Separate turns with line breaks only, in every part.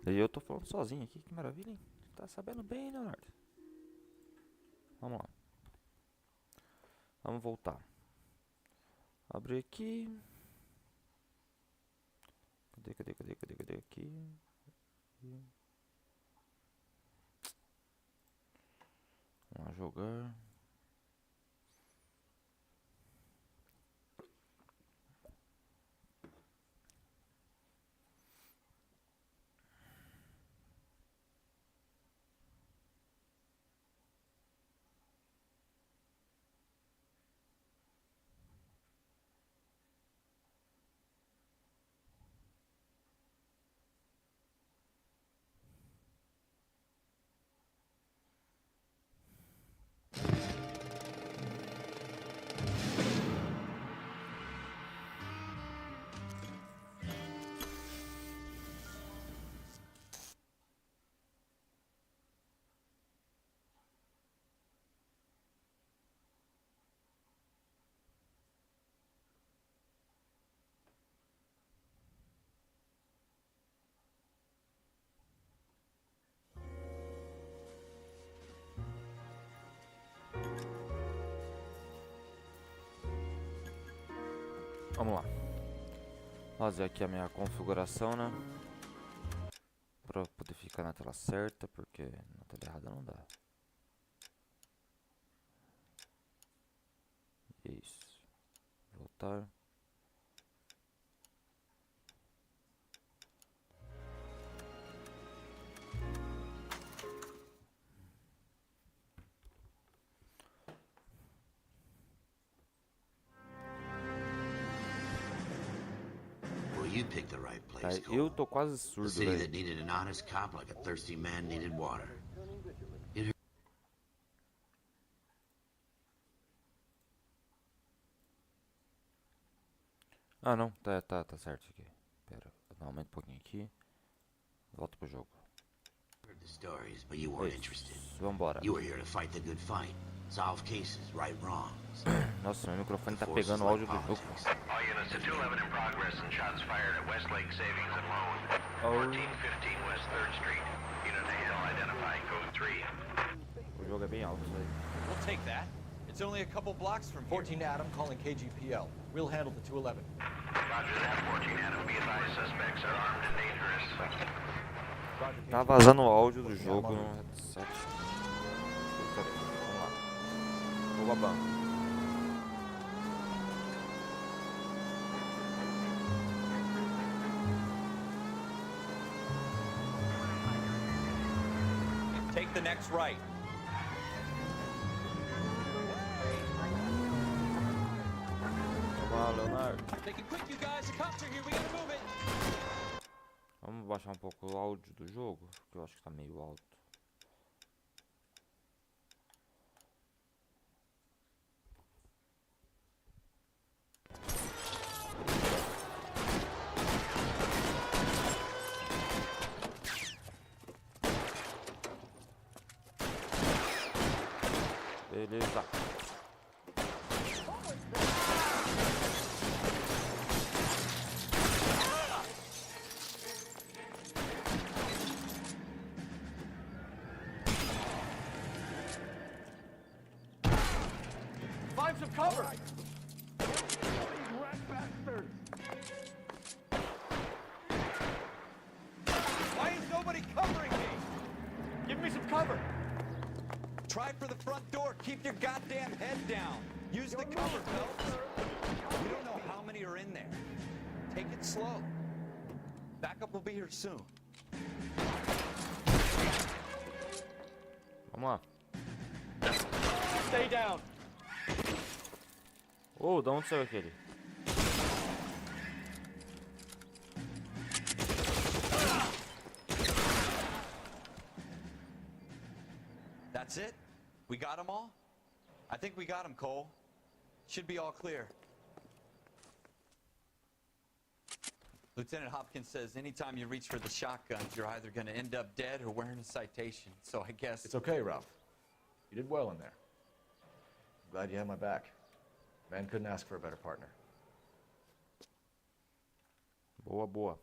E eu tô falando sozinho aqui, que maravilha, hein? Tá sabendo bem, Leonardo? Vamos lá. Vamos voltar. Abre aqui. Cadê aqui? Vamos lá jogar. Vamos lá. Fazer aqui a minha configuração, né? Pra poder ficar na tela certa, porque na tela errada não dá. Isso. Voltar.
You picked the right
Tá,
place,
eu
Cole.
tô quase
The
surdo,
city
velho.
that needed an honest cop like a thirsty man needed water.
Ah, não. Tá certo aqui. Pera, aumenta um pouquinho aqui. Volta pro jogo.
Heard the stories, but you weren't interested.
Vambora.
You were here to fight the good fight, solve cases, right wrongs.
Nossa, meu microfone tá pegando o áudio do jogo.
All units to 211 in progress and shots fired at Westlake Savings and Loan. 1415 West 3rd Street. Unit AL identifying code 3.
O jogo é bem alto, velho.
We'll take that. It's only a couple blocks from here. 14 Adam calling KGPL. We'll handle the 211.
Roger that, 14 Adam. Be advised, suspects are armed and dangerous.
Tá vazando o áudio do jogo no headset. Vamos lá. Vou babando.
Take the next right.
Vamos lá, Leonardo.
Take it quick, you guys. The cops are here. We gotta move it.
Vamos baixar um pouco o áudio do jogo, porque eu acho que tá meio alto. Beleza.
Find some cover. Why is nobody covering me? Give me some cover. Try for the front door. Keep your goddamn head down. Use the cover belts. We don't know how many are in there. Take it slow. Backup will be here soon.
Vamos lá.
Stay down.
Oh, da onde saiu aquele?
That's it? We got them all? I think we got them, Cole. Should be all clear. Lieutenant Hopkins says anytime you reach for the shotguns, you're either going to end up dead or wearing a citation. So I guess...
It's okay, Ralph. You did well in there. I'm glad you had my back. Man couldn't ask for a better partner.
Boa, boa.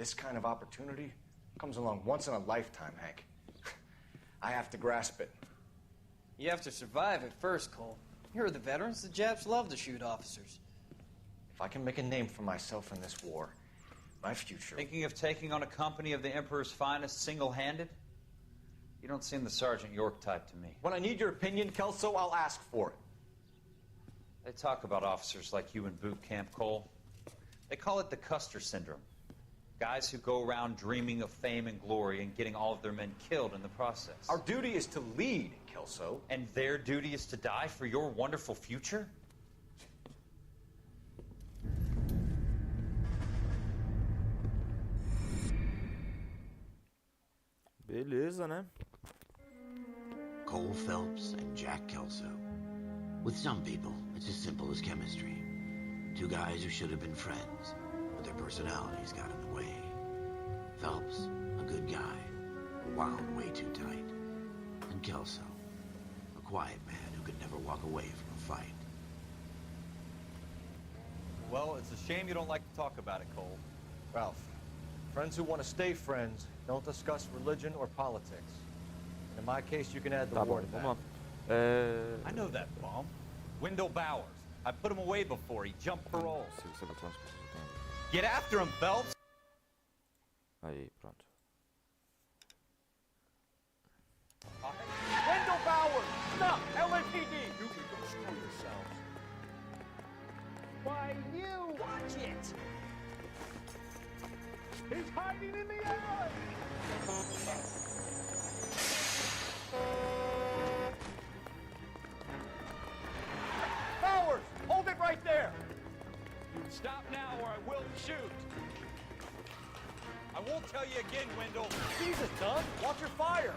This kind of opportunity comes along once in a lifetime, Hank. I have to grasp it.
You have to survive at first, Cole. Here are the veterans. The Japs love to shoot officers.
If I can make a name for myself in this war, my future...
Thinking of taking on a company of the Emperor's finest single-handed? You don't seem the Sergeant York type to me.
When I need your opinion, Kelso, I'll ask for it.
They talk about officers like you in boot camp, Cole. They call it the Custer syndrome. Guys who go around dreaming of fame and glory and getting all of their men killed in the process.
Our duty is to lead, Kelso.
And their duty is to die for your wonderful future?
Beleza, né?
Cole Phelps and Jack Kelso. With some people, it's as simple as chemistry. Two guys who should have been friends, but their personalities got in the way. Phelps, a good guy, but wound way too tight. And Kelso, a quiet man who could never walk away from a fight.
Well, it's a shame you don't like to talk about it, Cole.
Ralph, friends who want to stay friends don't discuss religion or politics. And in my case, you can add the
Tá
war
bom,
to that.
vamos lá.
I know that bum. Wendell Bowers. I put him away before. He jumped parole.
Se você ver quantas pessoas eu tenho ali.
Get after him, Phelps!
Aí, pronto.
Wendell Bowers! Stop! LAPD! You can go screw yourselves. Why, you! Watch it! He's hiding in the alley! Bowers! Hold it right there! Stop now or I will shoot! I won't tell you again, Wendell. Jesus, son! Watch your fire!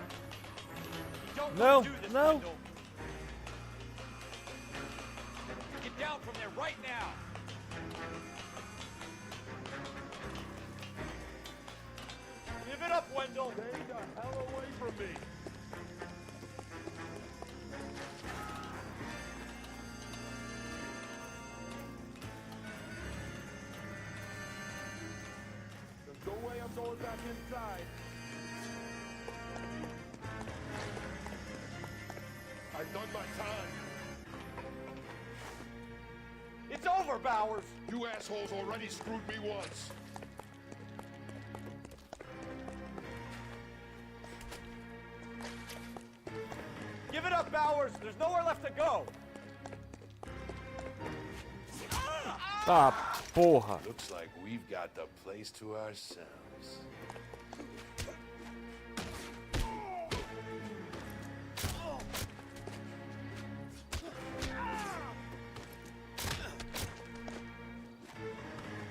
You don't
No,
want to do this,
no.
Wendell. Get down from there right now! Give it up, Wendell! Stay the hell away from me! There's no way I'm going back inside. I've done my time. It's over, Bowers!
You assholes already screwed me once.
Give it up, Bowers! There's nowhere left to go!
Tá, porra.
Looks like we've got the place to ourselves.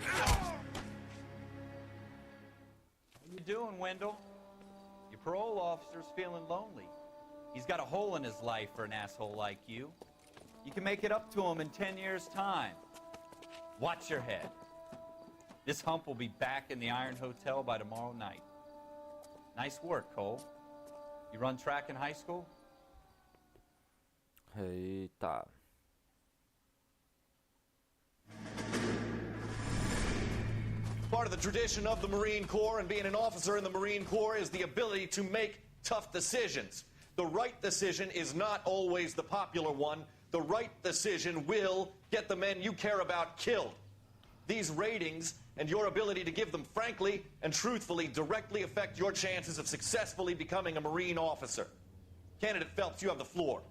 How you doing, Wendell? Your parole officer's feeling lonely. He's got a hole in his life for an asshole like you. You can make it up to him in 10 years' time. Watch your head. This hump will be back in the Iron Hotel by tomorrow night. Nice work, Cole. You run track in high school?
Eita.
Part of the tradition of the Marine Corps and being an officer in the Marine Corps is the ability to make tough decisions. The right decision is not always the popular one. The right decision will get the men you care about killed. These ratings and your ability to give them frankly and truthfully directly affect your chances of successfully becoming a Marine officer. Candidate Phelps, you have the floor.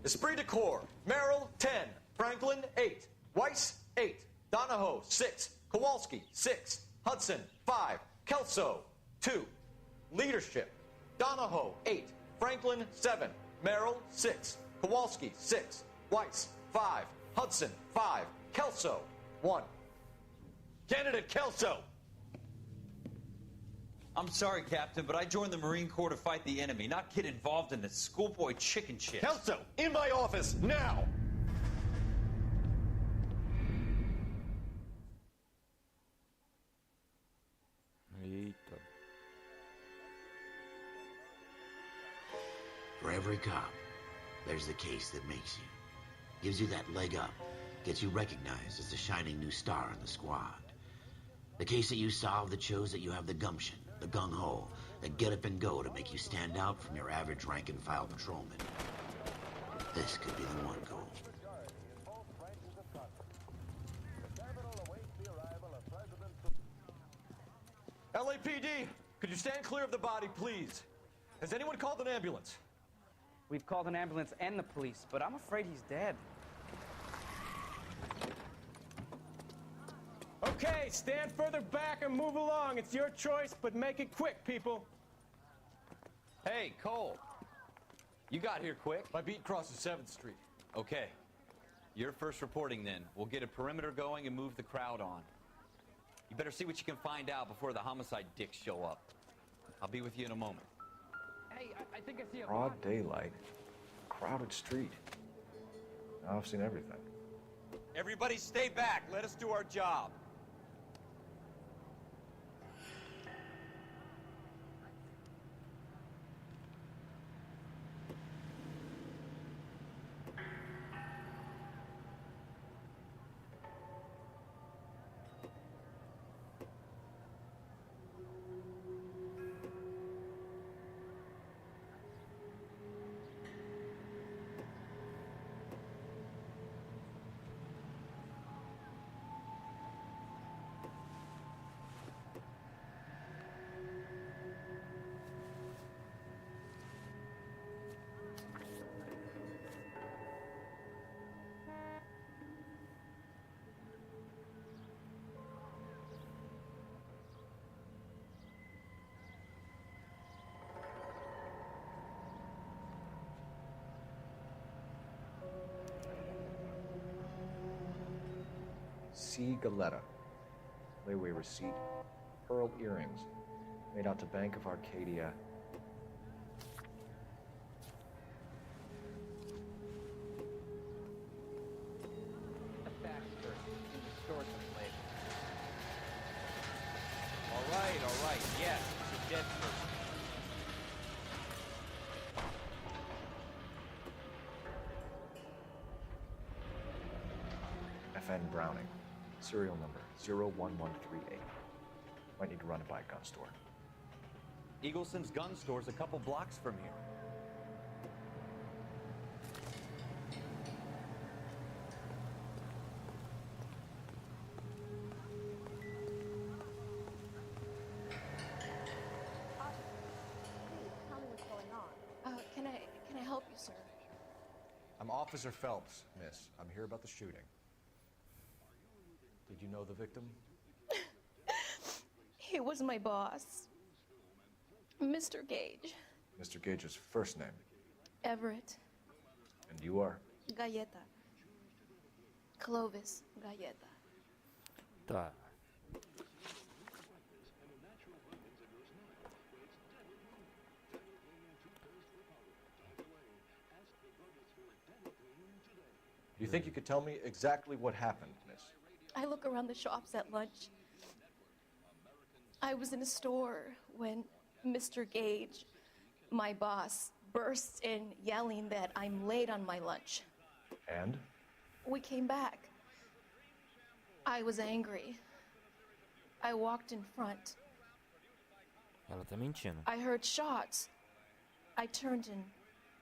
Esprit de Corps, Merrill, 10. Franklin, 8. Weiss, 8. Donahoe, 6. Kowalski, 6. Hudson, 5. Kelso, 2. Leadership, Donahoe, 8. Franklin, 7. Merrill, 6. Kowalski, 6. Weiss, 5. Hudson, 5. Kelso, 1. Candidate Kelso!
I'm sorry, Captain, but I joined the Marine Corps to fight the enemy, not get involved in this schoolboy chicken shit.
Kelso, in my office, now!
Eita.
For every cop, there's the case that makes you. Gives you that leg up. Gets you recognized as the shining new star in the squad. The case that you solved that shows that you have the gumption, the gung-ho, the get up and go to make you stand out from your average rank-and-file patrolman. This could be the one, Cole.
LAPD, could you stand clear of the body, please? Has anyone called an ambulance?
We've called an ambulance and the police, but I'm afraid he's dead.
Okay, stand further back and move along. It's your choice, but make it quick, people.
Hey, Cole. You got here quick.
My beat crosses 7th Street.
Okay. You're first reporting then. We'll get a perimeter going and move the crowd on. You better see what you can find out before the homicide dicks show up. I'll be with you in a moment.
Hey, I think I see a
Broad daylight, crowded street. Now I've seen everything.
Everybody stay back. Let us do our job.
C. Galetta. Layaway receipt. Pearl earrings. Made out to Bank of Arcadia.
The facts first. You can store them later.
All right. Yes, it's a dead person.
FN Browning. Serial number 01138. Might need to run it by a gun store.
Eagleson's gun store's a couple blocks from here.
Tell me what's going on. Can I help you, sir?
I'm Officer Phelps, miss. I'm here about the shooting. Did you know the victim?
He was my boss, Mr. Gage.
Mr. Gage's first name.
Everett.
And you are?
Galleta. Clovis Galleta.
Tá.
Do you think you could tell me exactly what happened, miss?
I look around the shops at lunch. I was in a store when Mr. Gage, my boss, bursts in yelling that I'm late on my lunch.
And?
We came back. I was angry. I walked in front.
Ela tá mentindo.
I heard shots. I turned and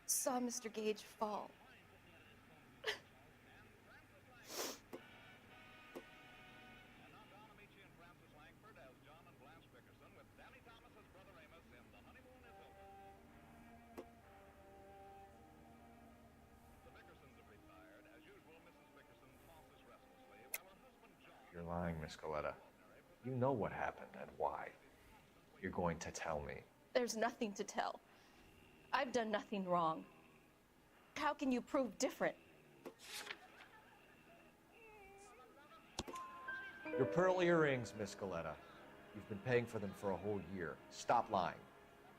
saw Mr. Gage fall.
You're lying, Miss Galetta. You know what happened and why. You're going to tell me.
There's nothing to tell. I've done nothing wrong. How can you prove different?
Your pearl earrings, Miss Galetta. You've been paying for them for a whole year. Stop lying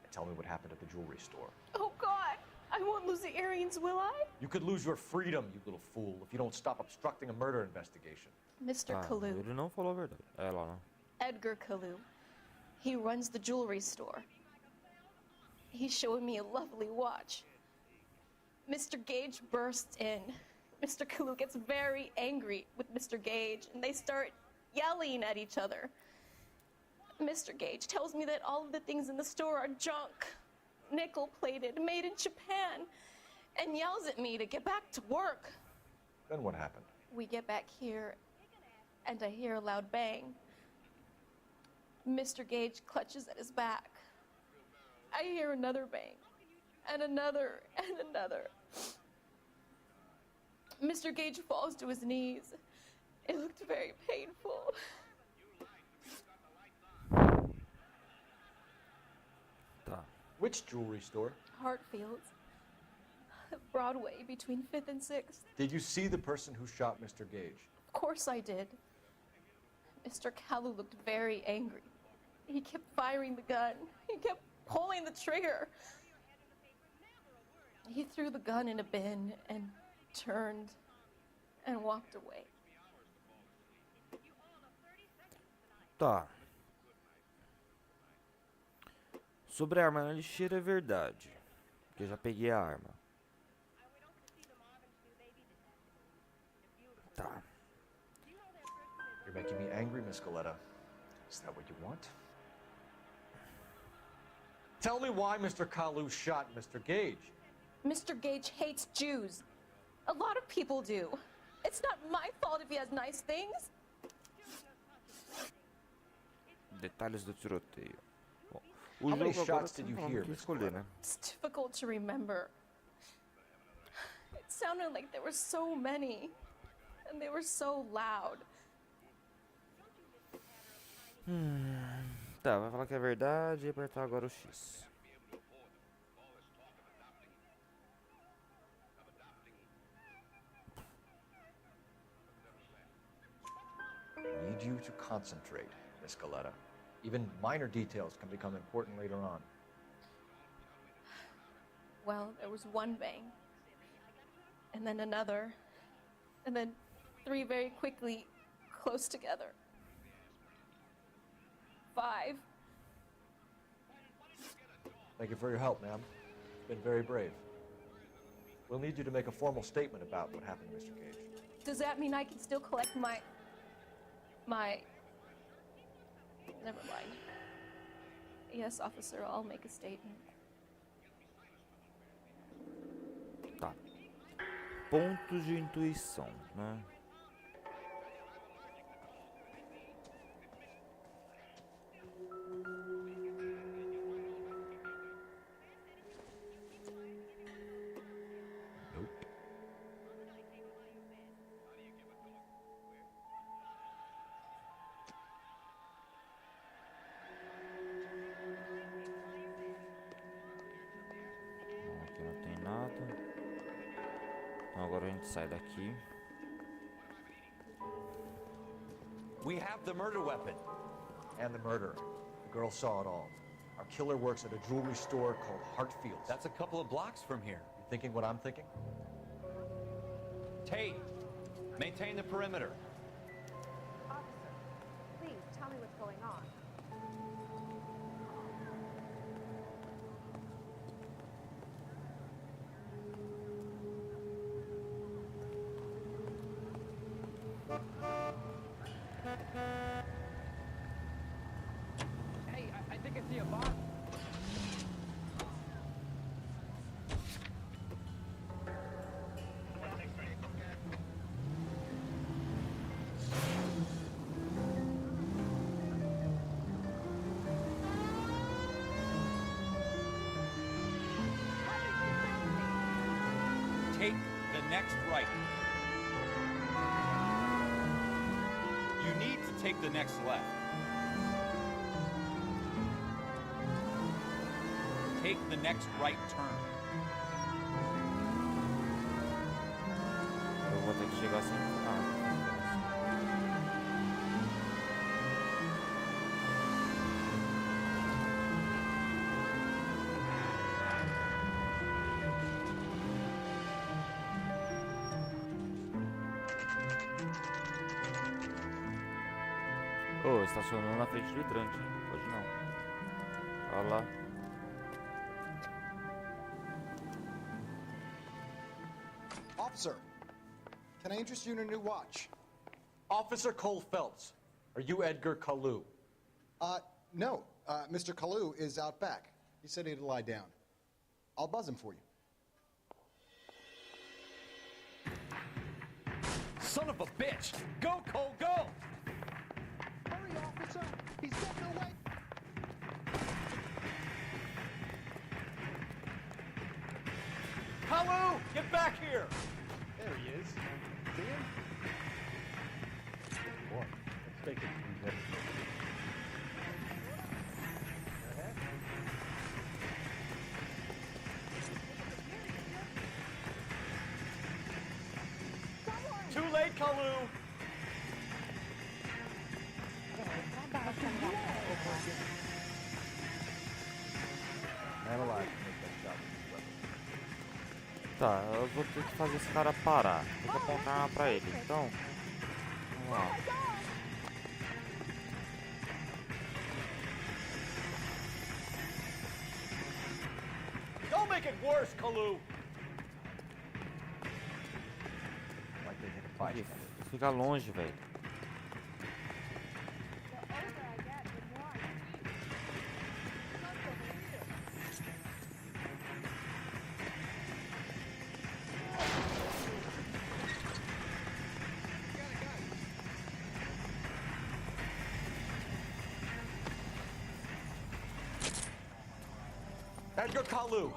and tell me what happened at the jewelry store.
Oh, God! I won't lose the earrings, will I?
You could lose your freedom, you little fool, if you don't stop obstructing a murder investigation.
Mr. Kalu.
Ele não falou a verdade. Ela não.
Edgar Kalu. He runs the jewelry store. He's showing me a lovely watch. Mr. Gage bursts in. Mr. Kalu gets very angry with Mr. Gage, and they start yelling at each other. Mr. Gage tells me that all of the things in the store are junk, nickel-plated, made in Japan, and yells at me to get back to work.
Then what happened?
We get back here, and I hear a loud bang. Mr. Gage clutches at his back. I hear another bang, and another, and another. Mr. Gage falls to his knees. It looked very painful.
Which jewelry store?
Hartfield's. Broadway, between 5th and 6th.
Did you see the person who shot Mr. Gage?
Of course I did. Mr. Kalu looked very angry. He kept firing the gun. He kept pulling the trigger. He threw the gun in a bin and turned and walked away.
Tá. Sobre a arma na lixeira é verdade. Que eu já peguei a arma. Tá.
You're making me angry, Miss Goleta. Is that what you want? Tell me why Mr. Kalu shot Mr. Gage.
Mr. Gage hates Jews. A lot of people do. It's not my fault if he has nice things.
Detalhes do tiroteio. Bom,
How many shots did you hear, Miss Goleta?
It's difficult to remember. It sounded like there were so many, and they were so loud.
Tá, vai falar que é verdade e apertar agora o X.
I need you to concentrate, Miss Goleta. Even minor details can become important later on.
Well, there was one bang, and then another, and then 3 very quickly, close together. 5.
Thank you for your help, ma'am. You've been very brave. We'll need you to make a formal statement about what happened to Mr. Gage.
Does that mean I can still collect my... Never mind. Yes, officer, I'll make a statement.
Tá. Pontos de intuição, né? Aqui não tem nada. Então agora a gente sai daqui.
We have the murder weapon.
And the murderer. The girl saw it all. Our killer works at a jewelry store called Hartfield's.
That's a couple of blocks from here.
You thinking what I'm thinking?
Tate, maintain the perimeter.
Officer, please tell me what's going on.
Hey, I think I see a box.
Take the next right. You need to take the next left. Take the next right turn.
Eu vou ter que chegar assim. Oh, estacionou na frente do hidrante, hein? Pode não. Olha lá.
Officer, can I interest you in a new watch?
Officer Cole Phelps, are you Edgar Kalu?
No, Mr. Kalu is out back. He said he'd lie down. I'll buzz him for you.
Son of a bitch! Go, Cole, go!
Hurry, officer! He's getting away!
Kalu, get back here!
There he is. See him? Boy, let's take it from there.
Too late, Kalu!
Man alive to make that shot with his weapon.
Tá, eu vou ter que fazer esse cara parar. Tem que apontar uma arma pra ele. Então, vamos lá.
Don't make it worse, Kalu!
Like they hit a fight.
Fica longe, velho.
Edgar Kalu,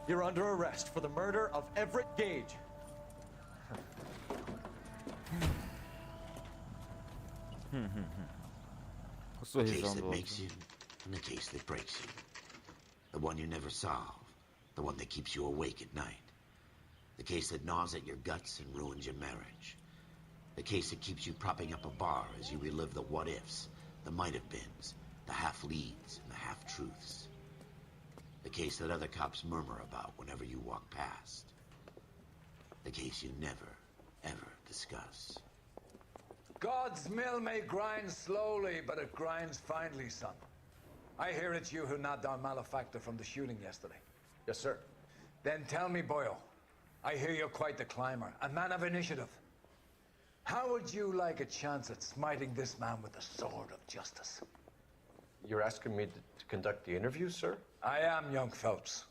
you're under arrest for the murder of Everett Gage.
The case that makes you, and the case that breaks you. The one you never solve. The one that keeps you awake at night. The case that gnaws at your guts and ruins your marriage. The case that keeps you propping up a bar as you relive the what-ifs, the might-have-beens, the half-leads, and the half-truths. The case that other cops murmur about whenever you walk past. The case you never, ever discuss.
God's mill may grind slowly, but it grinds finely, son. I hear it's you who nabbed our malefactor from the shooting yesterday.
Yes, sir.
Then tell me, Boyle, I hear you're quite the climber, a man of initiative. How would you like a chance at smiting this man with the sword of justice?
You're asking me to conduct the interview, sir?
I am, young Phelps.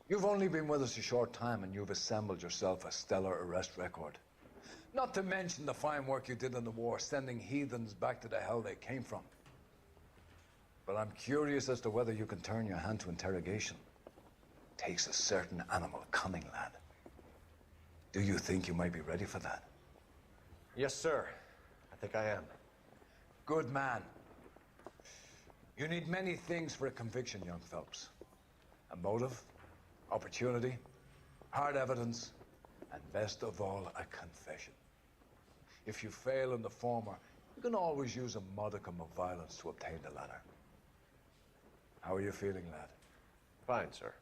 You've only been with us a short time, and you've assembled yourself a stellar arrest record. Not to mention the fine work you did in the war, sending heathens back to the hell they came from. But I'm curious as to whether you can turn your hand to interrogation. Takes a certain animal cunning, lad. Do you think you might be ready for that?
Yes, sir. I think I am.
Good man. You need many things for a conviction, young Phelps. A motive, opportunity, hard evidence, and best of all, a confession. If you fail in the former, you can always use a modicum of violence to obtain the latter. How are you feeling, lad?
Fine, sir.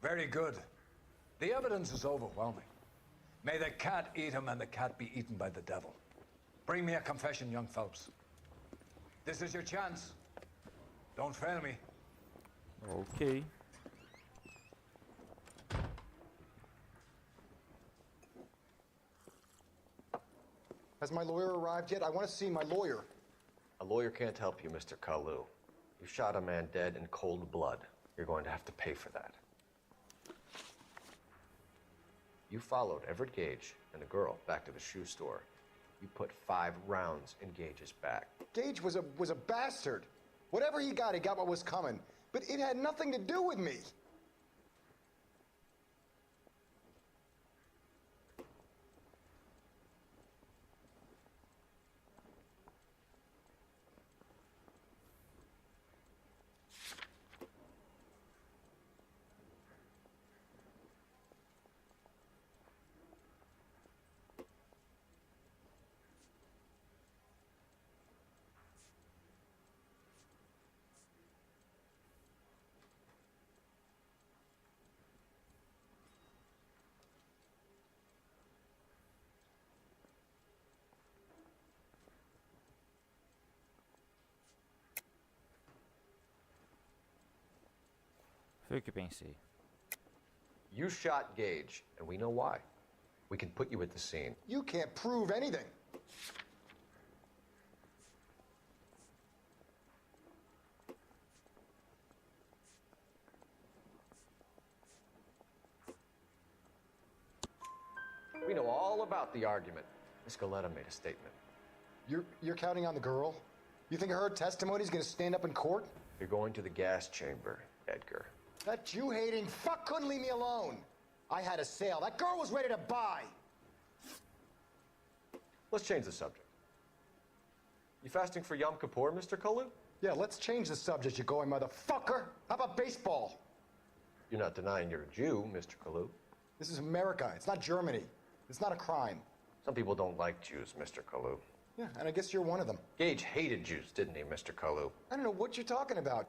Very good. The evidence is overwhelming. May the cat eat him and the cat be eaten by the devil. Bring me a confession, young Phelps. This is your chance. Don't fail me.
Okay.
Has my lawyer arrived yet? I want to see my lawyer.
A lawyer can't help you, Mr. Kalu. You shot a man dead in cold blood. You're going to have to pay for that. You followed Everett Gage and the girl back to the shoe store. You put 5 rounds in Gage's back.
Gage was a bastard. Whatever he got what was coming. But it had nothing to do with me.
Foi o que pensei.
You shot Gage, and we know why. We can put you at the scene.
You can't prove anything.
We know all about the argument. Miss Goleta made a statement.
You're counting on the girl? You think her testimony's gonna stand up in court?
You're going to the gas chamber, Edgar.
That Jew-hating fuck couldn't leave me alone. I had a sale. That girl was ready to buy.
Let's change the subject. You fasting for Yom Kippur, Mr. Kalu?
Yeah, let's change the subject, you going motherfucker. How about baseball?
You're not denying you're a Jew, Mr. Kalu.
This is America. It's not Germany. It's not a crime.
Some people don't like Jews, Mr. Kalu.
Yeah, and I guess you're one of them.
Gage hated Jews, didn't he, Mr. Kalu?
I don't know what you're talking about.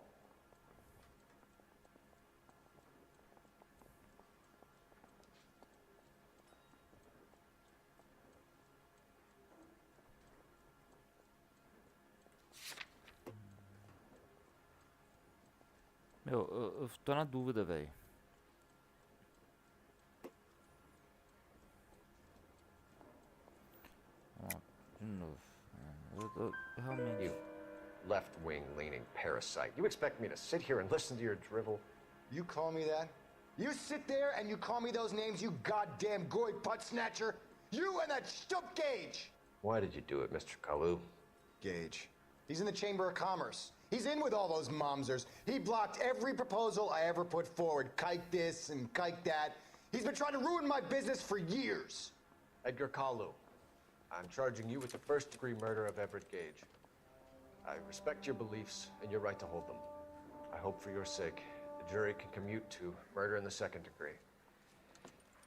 Meu, eu tô na dúvida, velho. De novo. Eu realmente...
You left-wing leaning parasite. You expect me to sit here and listen to your drivel?
You call me that? You sit there and you call me those names, you goddamn goy butt snatcher? You and that stump Gage!
Why did you do it, Mr. Kalu?
Gage. He's in the Chamber of Commerce. He's in with all those momsers. He blocked every proposal I ever put forward. Kike this and kike that. He's been trying to ruin my business for years.
Edgar Kalu, I'm charging you with the first-degree murder of Everett Gage. I respect your beliefs and your right to hold them. I hope for your sake the jury can commute to murder in the second degree.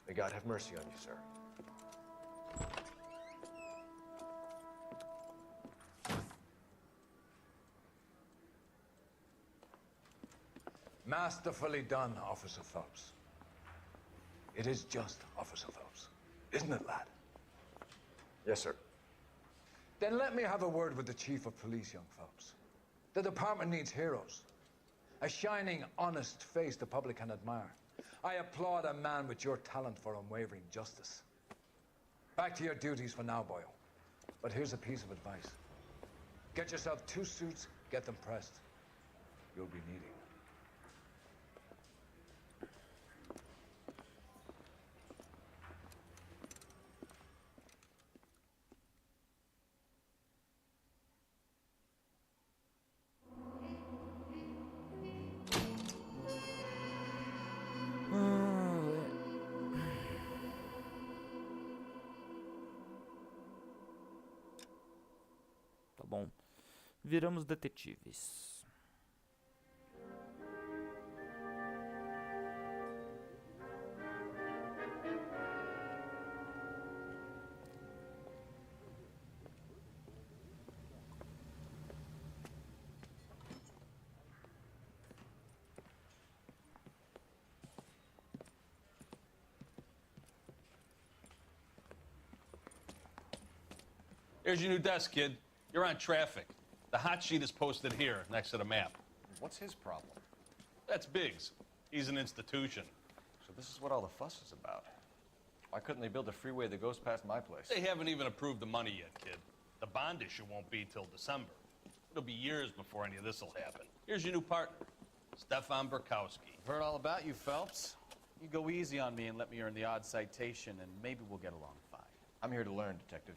May God have mercy on you, sir.
Masterfully done, Officer Phelps. It is just, Officer Phelps. Isn't it, lad?
Yes, sir.
Then let me have a word with the Chief of Police, young Phelps. The department needs heroes. A shining, honest face the public can admire. I applaud a man with your talent for unwavering justice. Back to your duties for now, boyo. But here's a piece of advice. Get yourself 2 suits, get them pressed. You'll be needing them.
Tá bom. Viramos detetives.
Here's your new desk, kid. You're on traffic. The hot sheet is posted here, next to the map.
What's his problem?
That's Biggs. He's an institution.
So this is what all the fuss is about. Why couldn't they build a freeway that goes past my place?
They haven't even approved the money yet, kid. The bond issue won't be till December. It'll be years before any of this will happen. Here's your new partner, Stefan Burkowski.
I've heard all about you, Phelps. You go easy on me and let me earn the odd citation, and maybe we'll get along fine.
I'm here to learn, Detective.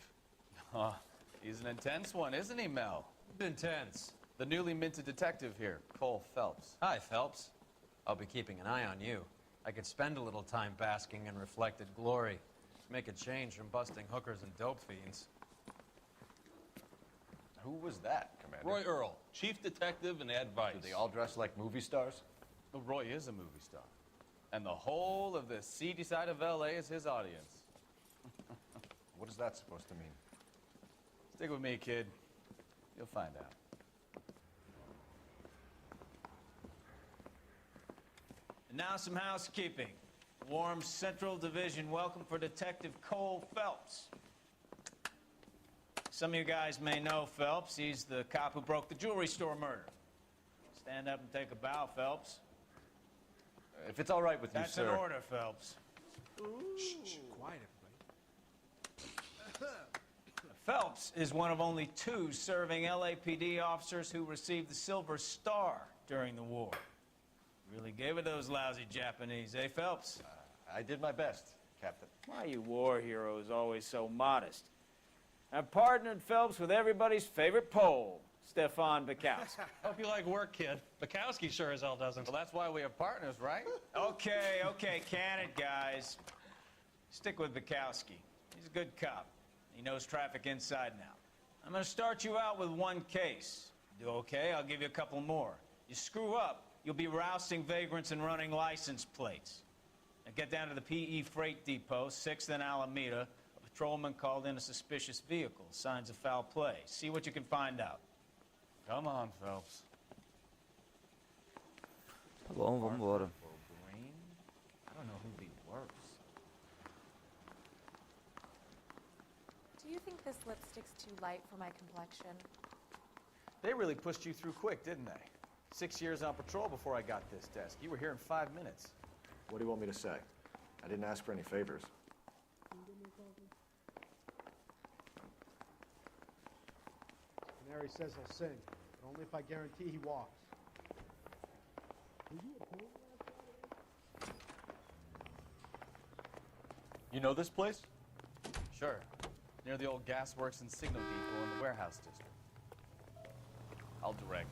He's an intense one, isn't he, Mel? Intense. The newly minted detective here, Cole Phelps.
Hi, Phelps. I'll be keeping an eye on you. I could spend a little time basking in reflected glory. Make a change from busting hookers and dope fiends.
Who was that, Commander?
Roy Earl, chief detective and advice.
Do they all dress like movie stars?
Well, Roy is a movie star. And the whole of the seedy side of LA is his audience.
What is that supposed to mean?
Stick with me, kid. You'll find out. And now some housekeeping. Warm Central Division welcome for Detective Cole Phelps. Some of you guys may know Phelps. He's the cop who broke the jewelry store murder. Stand up and take a bow, Phelps.
If it's all right with you, sir.
That's an order, Phelps.
Shh, quiet, everybody.
Phelps is one of only 2 serving LAPD officers who received the Silver Star during the war. Really gave it those lousy Japanese, eh, Phelps?
I did my best.
Captain.
Why are you war heroes always so modest? I've partnered Phelps with everybody's favorite Pole, Stefan Bukowski.
Hope you like work, kid. Bukowski sure as hell doesn't.
Well, that's why we have partners, right?
Okay, can it, guys. Stick with Bukowski. He's a good cop. He knows traffic inside and out. I'm gonna start you out with one case. Do okay, I'll give you a couple more. You screw up, you'll be rousting vagrants and running license plates. Now get down to the PE Freight Depot, 6th and Alameda. A patrolman called in a suspicious vehicle. Signs of foul play. See what you can find out.
Come on, Phelps.
Tá bom, vambora.
I don't know who'd be worse.
Do you think this lipstick's too light for my complexion?
They really pushed you through quick, didn't they? 6 years on patrol before I got this desk. You were here in 5 minutes.
What do you want me to say? I didn't ask for any favors.
Canary says he'll sing, but only if I guarantee he walks.
You know this place?
Sure. Near the old gasworks and signal depot in the warehouse district. I'll direct.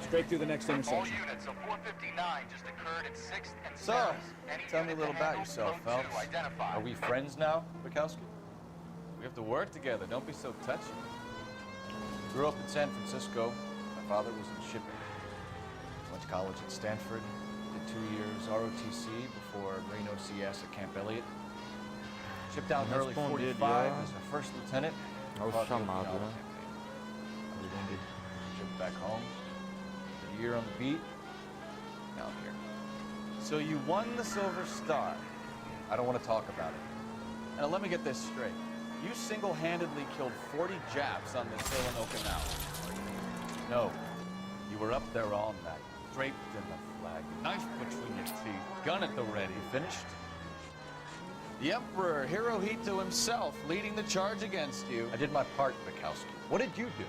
Straight through the next intersection.
All units, a 459 just occurred at 6th and
So,
7th.
tell me a little about yourself, Phelps. Are we friends now, Bukowski? We have to work together. Don't be so touchy. Grew up in San Francisco. My father was in shipping. Went to college at Stanford. Did 2 years ROTC before Marine OCS at Camp Elliott. Shipped out in early 45 as a first lieutenant.
É o chamado, né?
Shipped back home. Did a year on the beat. Now I'm here. So you won the Silver Star. I don't want to talk about it. Now let me get this straight. You single-handedly killed 40 Japs on this hill in Okinawa. No, you were up there all night, draped in the flag, knife between your teeth, gun at the ready. Finished? The Emperor Hirohito himself leading the charge against you. I did my part, Bukowski. What did you do?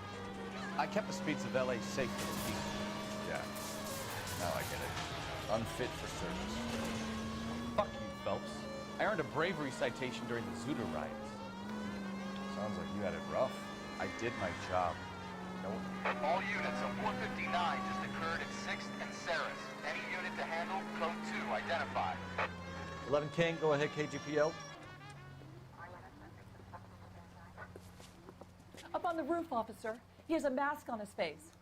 I kept the streets of LA safe for the people. Yeah, now I get it. Unfit for service. Fuck you, Phelps. I earned a bravery citation during the Zuda riots. Sounds like you had it rough. I did my job. No.
All units, a 459 just occurred at 6th and Saris. Any unit to handle, code 2, identify.
11 King, go ahead, KGPL.
Up on the roof, officer. He has a mask on his face.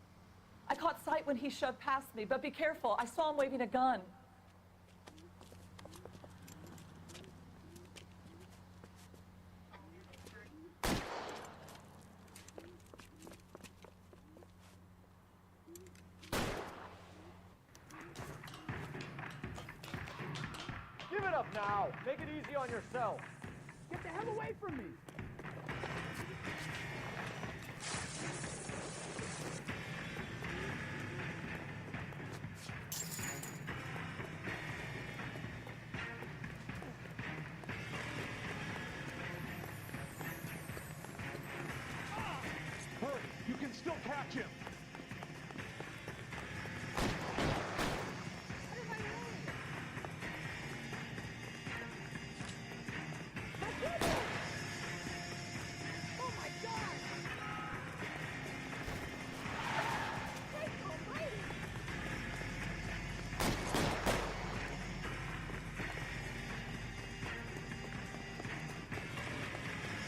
I caught sight when he shoved past me, but be careful. I saw him waving a gun.
Give it up now. Make it easy on yourself. Get the hell away from me. Hurry, you can still catch him.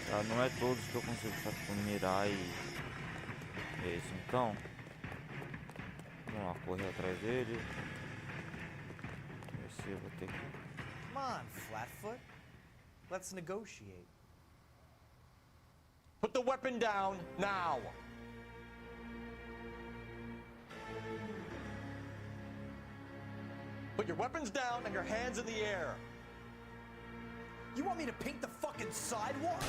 Tá, não é todos que eu consigo só tipo, mirar e... É isso, então... Vamos lá, correr atrás dele... Ver se eu vou ter que...
Come on, Flatfoot. Let's negotiate.
Put the weapon down now. Put your weapons down and your hands in the air.
You want me to paint the fucking sidewalk?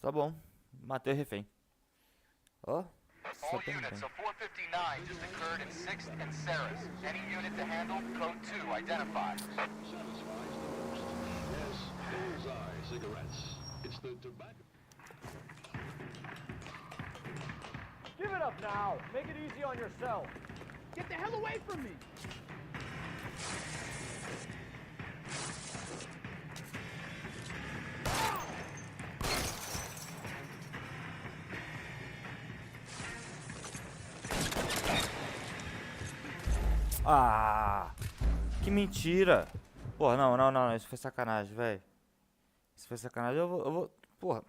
Tá bom, matei o refém. Ó, só
All
tem
units,
refém.
a 459 just occurred at 6th and Saris. Any unit to handle, code 2, identify.
cigarettes. It's the tobacco. Give it up now. Make it easy on yourself. Get the hell away from me.
Ah, que mentira. Porra, não, isso foi sacanagem, velho. Isso foi sacanagem, eu vou, porra.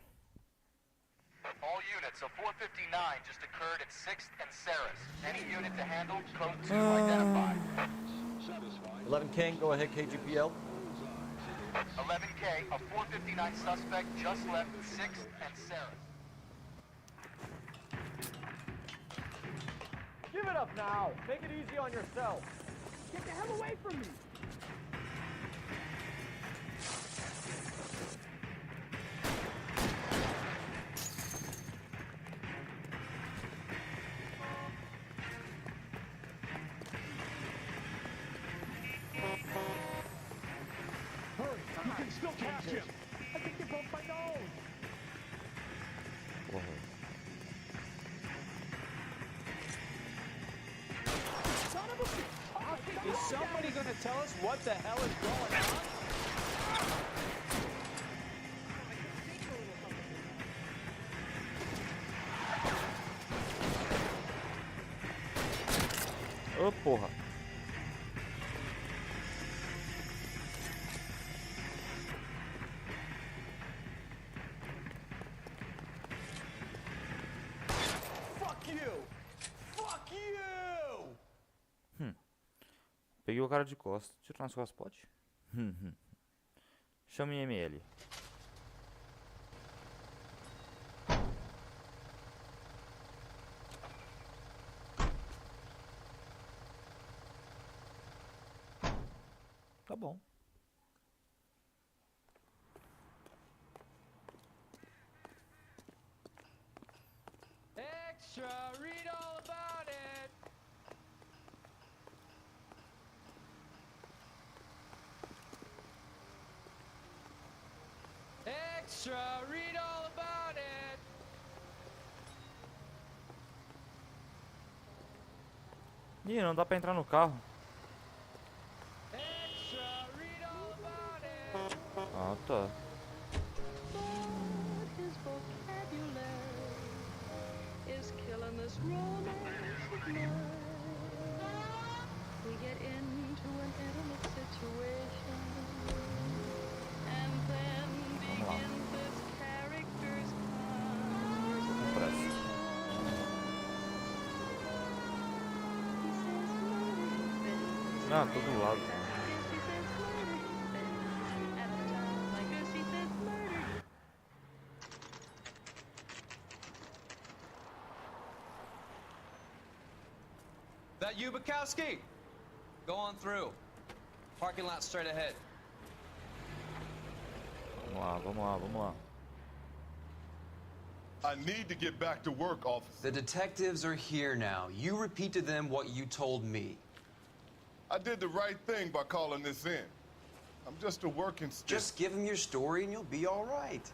All units, a 459 just occurred at 6th and Saris. Any unit to handle, code 2 identified.
11 King, go ahead, KGPL.
11K, a 459 suspect just left 6th and Saris.
Give it up now. Make it easy on yourself. Get the hell away from me. Hurry, you can still catch him. I think you broke my nose.
Is somebody going to tell us what the hell is going on?
Ô, porra.
Fuck you! Fuck you!
Peguei o cara de costas. Tiro nas costas, pode? Chame ML. Tá bom.
Extra, read all about it. Extra, read all about it.
Ih, não dá pra entrar no carro.
Extra, read all about it.
Ah, tá.
His vocabulary is killing this romance of mine. We get into an intimate situation, and then begins this character's conversation.
Ah, tô do lado.
That you, Bukowski? Go on through. Parking lot straight ahead.
Vamos lá.
I need to get back to work, officer.
The detectives are here now. You repeat to them what you told me.
I did the right thing by calling this in. I'm just a working stick.
Just give them your story and you'll be all right.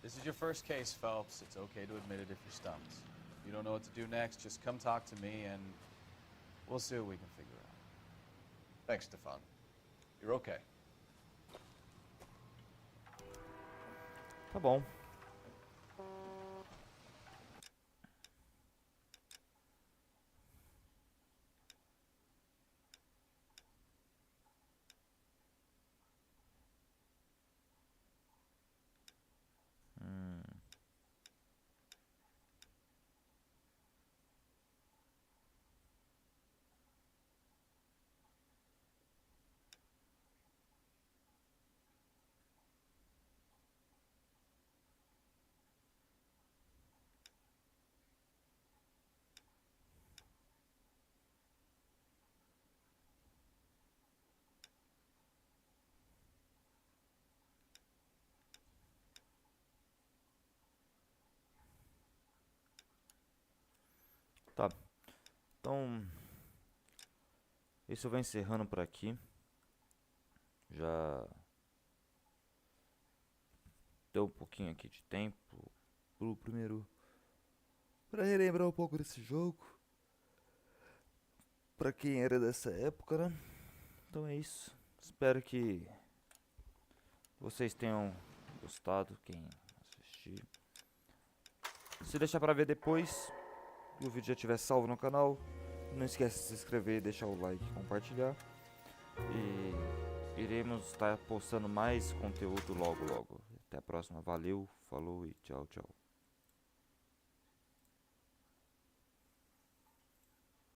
This is your first case, Phelps. It's okay to admit it if you're stumped. If you don't know what to do next, just come talk to me and we'll see what we can figure out.
Thanks, Stefan. You're okay.
Tá bom. Tá. Então, isso eu vou encerrando por aqui. Já deu um pouquinho aqui de tempo pro primeiro, para relembrar um pouco desse jogo, pra quem era dessa época, né? Então é isso. Espero que vocês tenham gostado, quem assistir. Se deixar pra ver depois, e o vídeo já estiver salvo no canal, não esquece de se inscrever, deixar o like e compartilhar. E iremos estar postando mais conteúdo logo logo. Até a próxima, valeu, falou e tchau, tchau.